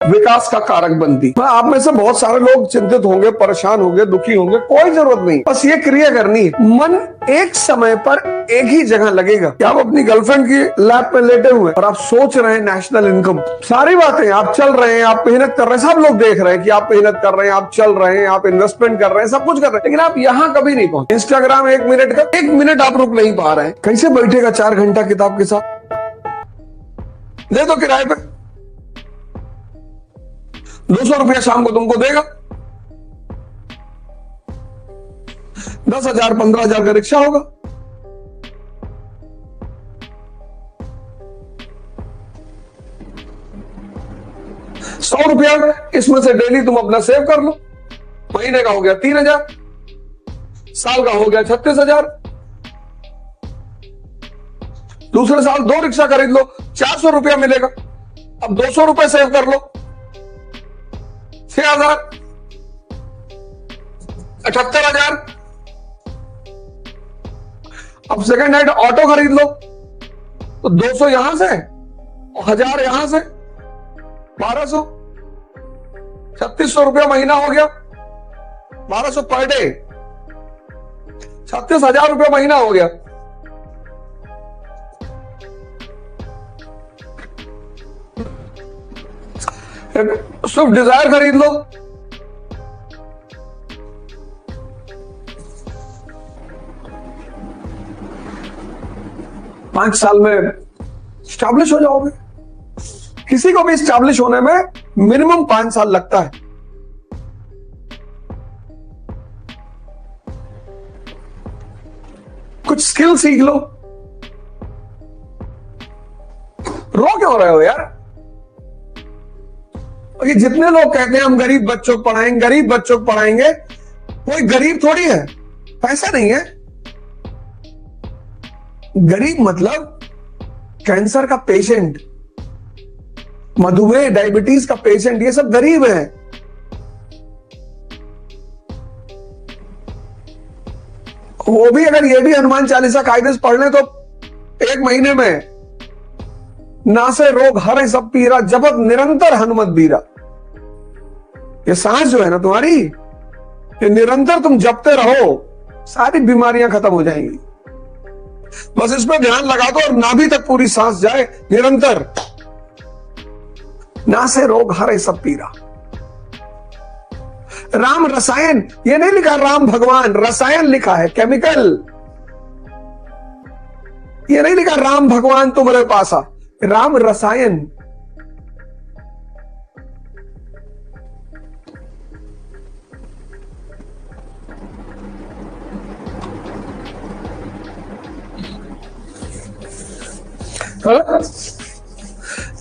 विकास का कारक बनती। आप में से बहुत सारे लोग चिंतित होंगे, परेशान होंगे, दुखी होंगे, कोई जरूरत नहीं, बस ये क्रिया करनी है। मन एक समय पर एक ही जगह लगेगा। कि आप अपनी गर्लफ्रेंड की लैप में लेटे हुए और आप सोच रहे हैं नेशनल इनकम, सारी बातें, आप चल रहे हैं, आप मेहनत कर रहे हैं, सब लोग देख रहे हैं कि आप मेहनत कर रहे हैं, आप चल रहे हैं, आप इन्वेस्टमेंट कर रहे हैं, सब कुछ कर रहे हैं, लेकिन आप यहाँ कभी नहीं पहुंचे। इंस्टाग्राम 1 मिनट का 1 मिनट आप रुक नहीं पा रहे हैं। कैसे बैठेगा 4 घंटा किताब के साथ? दे दो किराए पे, 200 रुपया शाम को तुमको देगा, 10,000 15,000 का रिक्शा होगा। ₹100 इसमें से डेली तुम अपना सेव कर लो। महीने का हो गया 3,000, साल का हो गया 36,000। दूसरे साल 2 रिक्शा खरीद लो, 400 रुपया मिलेगा। अब 200 रुपए सेव कर लो, 6,000, 78,000। अब सेकंड हैंड ऑटो खरीद लो तो 200 यहां से और 1,000 यहां से, 1,200, 3,600 रुपया महीना हो गया। 1,200 पर डे, 36,000 रुपया महीना हो गया। स्विफ्ट डिजायर खरीद लो, पांच साल में स्टैब्लिश हो जाओगे। किसी को भी स्टैब्लिश होने में मिनिमम 5 साल लगता है। कुछ स्किल सीख लो। रो क्यों रहे हो यार? ये जितने लोग कहते हैं हम गरीब बच्चों को पढ़ाएंगे, गरीब बच्चों को पढ़ाएंगे, कोई गरीब थोड़ी है, पैसा नहीं है। गरीब मतलब कैंसर का पेशेंट, मधुमेह, डायबिटीज का पेशेंट, ये सब गरीब है। वो भी अगर ये भी हनुमान चालीसा कायदे से पढ़ ले तो 1 महीने में नासे रोग हरे सब पीरा, जपत निरंतर हनुमत बीरा। ये सांस जो है ना तुम्हारी, ये निरंतर तुम जपते रहो, सारी बीमारियां खत्म हो जाएंगी। बस इसमें ध्यान लगा दो और नाभि तक पूरी सांस जाए निरंतर। नासे रोग हरे सब पीरा। राम रसायन, ये नहीं लिखा राम भगवान, रसायन लिखा है, केमिकल। ये नहीं लिखा राम भगवान तुम्हारे पास आ, राम रसायन।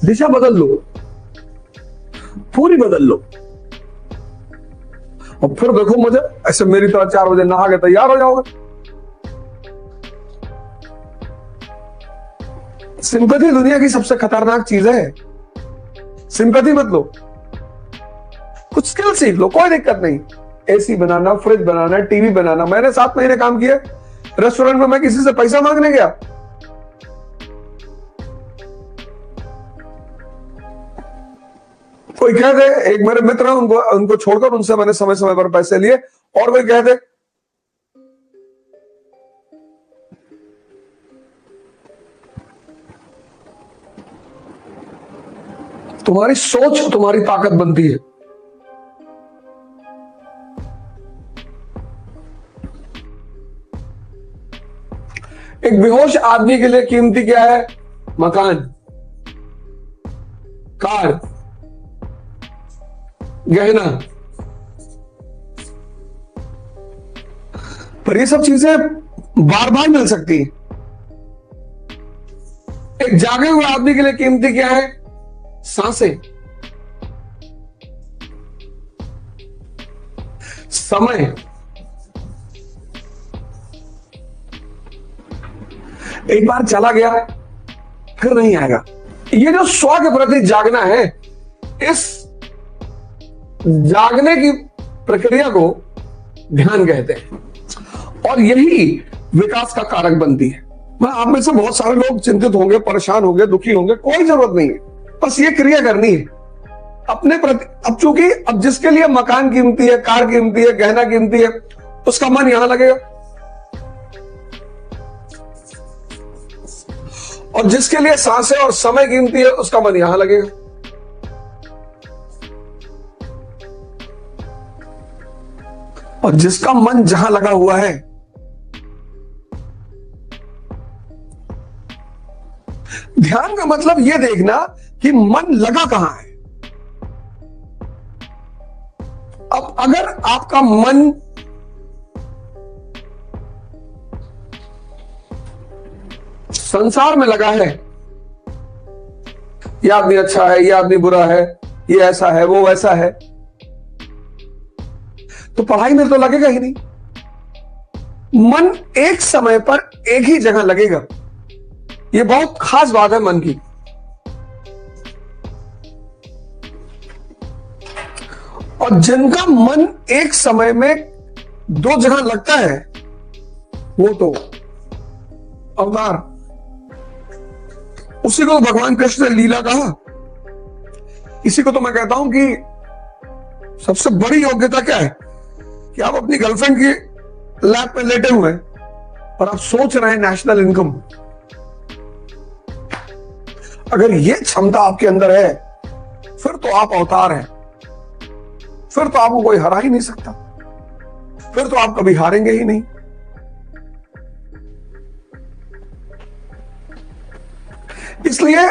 दिशा बदल लो, पूरी बदल लो, और फिर देखो मुझे ऐसे मेरी तरह 4 बजे नहा के तैयार हो जाओगे। सिंपैथी दुनिया की सबसे खतरनाक चीज है। सिंपैथी मत लो, कुछ स्किल सीख लो, कोई दिक्कत नहीं। एसी बनाना, फ्रिज बनाना, टीवी बनाना। मैंने 7 महीने काम किए रेस्टोरेंट में। मैं किसी से पैसा मांगने गया? कोई कह दे, एक मेरे मित्र हैं, उनको छोड़कर उनसे मैंने समय समय पर पैसे लिए, और कोई कह दे तुम्हारी सोच तुम्हारी ताकत बनती है। एक बेहोश आदमी के लिए कीमती क्या है? मकान, कार, गहना। पर ये सब चीजें बार बार मिल सकती हैं। एक जागे हुए आदमी के लिए कीमती क्या है? सांसें, समय। एक बार चला गया फिर नहीं आएगा। ये जो स्व के प्रति जागना है, इस जागने की प्रक्रिया को ध्यान कहते हैं, और यही विकास का कारक बनती है। आप में से बहुत सारे लोग चिंतित होंगे, परेशान होंगे, दुखी होंगे, कोई जरूरत नहीं है, बस ये क्रिया करनी है। अपने प्रति, अब चूंकि अब जिसके लिए मकान कीमती है, कार कीमती है, गहना कीमती है, उसका मन यहां लगेगा, और जिसके लिए सांसें और समय कीमती है उसका मन यहां लगेगा। और जिसका मन जहां लगा हुआ है, ध्यान का मतलब यह देखना कि मन लगा कहां है। अब अगर आपका मन संसार में लगा है, ये आदमी अच्छा है, ये आदमी बुरा है, ये ऐसा है, वो वैसा है, तो पढ़ाई में तो लगेगा ही नहीं। मन एक समय पर एक ही जगह लगेगा, ये बहुत खास बात है मन की। और जिनका मन एक समय में दो जगह लगता है, वो तो अवतार, उसी को भगवान कृष्ण ने लीला कहा। इसी को तो मैं कहता हूं कि सबसे बड़ी योग्यता क्या है कि आप अपनी गर्लफ्रेंड की लैप में लेटे हुए हैं और आप सोच रहे हैं नेशनल इनकम। अगर यह क्षमता आपके अंदर है, फिर तो आप अवतार हैं, फिर तो आपको कोई हरा ही नहीं सकता, फिर तो आप कभी हारेंगे ही नहीं। इसलिए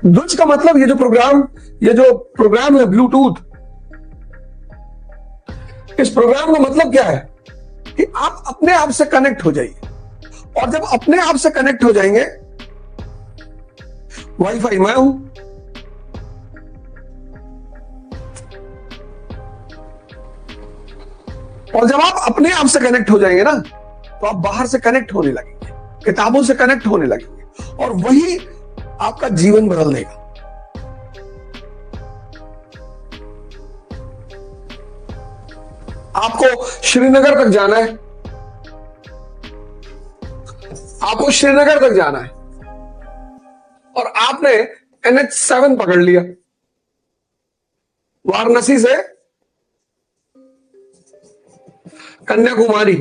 द्विज का मतलब ये जो प्रोग्राम है ब्लूटूथ, इस प्रोग्राम का मतलब क्या है कि आप अपने आप से कनेक्ट हो जाइए, और जब अपने आप से कनेक्ट हो जाएंगे, वाईफाई मैं हूं, और जब आप अपने आप से कनेक्ट हो जाएंगे ना, तो आप बाहर से कनेक्ट होने लगेंगे, किताबों से कनेक्ट होने लगेंगे, और वही आपका जीवन बदल देगा। आपको श्रीनगर तक जाना है, आपको श्रीनगर तक जाना है, और आपने NH7 पकड़ लिया वाराणसी से कन्याकुमारी।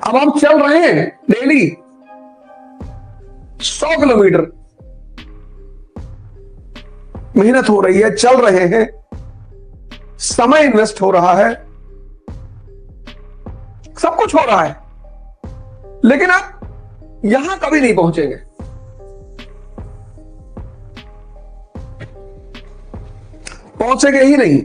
अब आप चल रहे हैं डेली 100 किलोमीटर, मेहनत हो रही है, चल रहे हैं, समय इन्वेस्ट हो रहा है, सब कुछ हो रहा है, लेकिन आप यहां कभी नहीं पहुंचेंगे। पहुंचेंगे ही नहीं।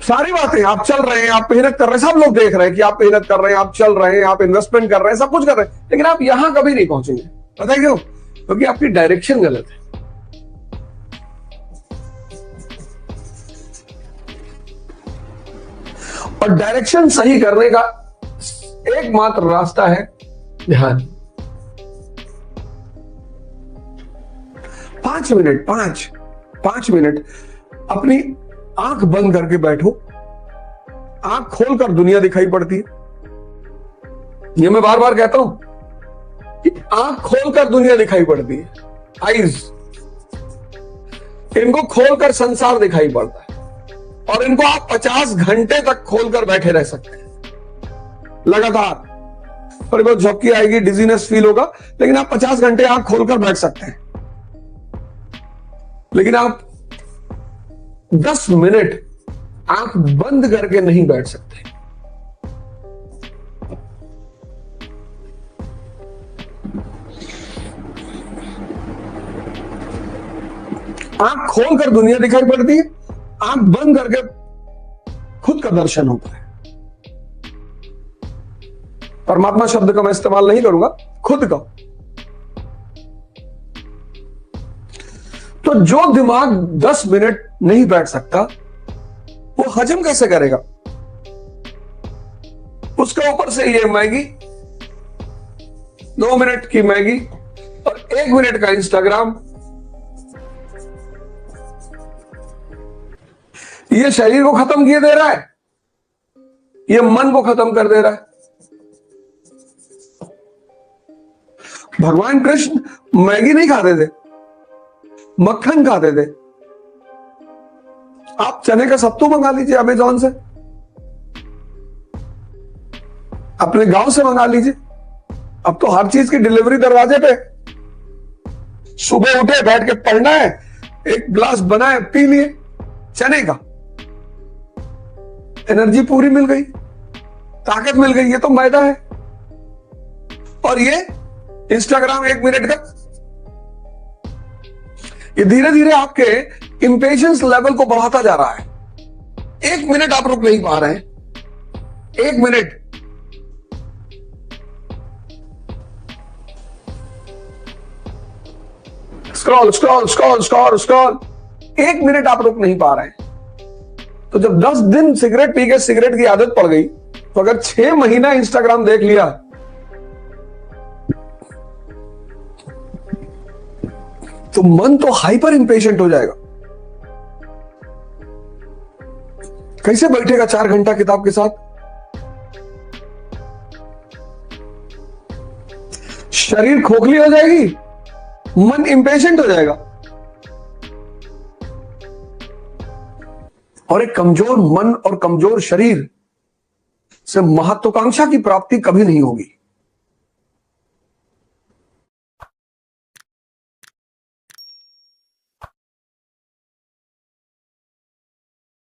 सारी बातें आप चल रहे हैं, आप मेहनत कर रहे हैं, सब लोग देख रहे हैं कि आप मेहनत कर रहे हैं, आप चल रहे हैं, आप इन्वेस्टमेंट कर रहे हैं, सब कुछ कर रहे हैं, लेकिन आप यहां कभी नहीं पहुंचेंगे। पता है क्यों? क्योंकि आपकी डायरेक्शन गलत है। और डायरेक्शन सही करने का एकमात्र रास्ता है ध्यान। 5 मिनट अपनी आंख बंद करके बैठो। आंख खोलकर दुनिया दिखाई पड़ती है, ये मैं बार बार कहता हूं कि आंख खोलकर दुनिया दिखाई पड़ती है। आईज, इनको खोलकर संसार दिखाई पड़ता है, और इनको आप 50 घंटे तक खोलकर बैठे रह सकते हैं लगातार। पर बहुत झपकी आएगी, डिजीनेस फील होगा, लेकिन आप 50 घंटे आंख खोलकर बैठ सकते हैं। लेकिन आप 10 मिनट आंख बंद करके नहीं बैठ सकते। आंख खोलकर दुनिया दिखाई पड़ती है, आंख बंद करके खुद का दर्शन होता है। परमात्मा शब्द का मैं इस्तेमाल नहीं करूंगा, खुद का। तो जो दिमाग 10 मिनट नहीं बैठ सकता, वो हजम कैसे करेगा? उसके ऊपर से ये मैगी, 2 मिनट की मैगी और 1 मिनट का इंस्टाग्राम, ये शरीर को खत्म किए दे रहा है, ये मन को खत्म कर दे रहा है। भगवान कृष्ण मैगी नहीं खाते थे, मक्खन खाते थे। आप चने का सत्तू मंगा लीजिए अमेजोन से, अपने गांव से मंगा लीजिए। अब तो हर चीज की डिलीवरी दरवाजे पे। सुबह उठे, बैठ के पढ़ना है, एक गिलास बनाए पी लिए चने का, एनर्जी पूरी मिल गई, ताकत मिल गई। ये तो मैदा है। और ये इंस्टाग्राम 1 मिनट का, ये धीरे धीरे आपके इंपेशेंस लेवल को बढ़ाता जा रहा है। 1 मिनट आप रुक नहीं पा रहे हैं, 1 minute. Scroll scroll scroll scroll scroll, 1 minute आप रुक नहीं पा रहे हैं। तो जब 10 दिन सिगरेट पी के सिगरेट की आदत पड़ गई, तो अगर 6 महीना इंस्टाग्राम देख लिया तो मन तो हाइपर इंपेशेंट हो जाएगा। कैसे बैठेगा 4 घंटा किताब के साथ? शरीर खोखली हो जाएगी, मन इंपेशेंट हो जाएगा। और एक कमजोर मन और कमजोर शरीर से महत्वाकांक्षा की प्राप्ति कभी नहीं होगी।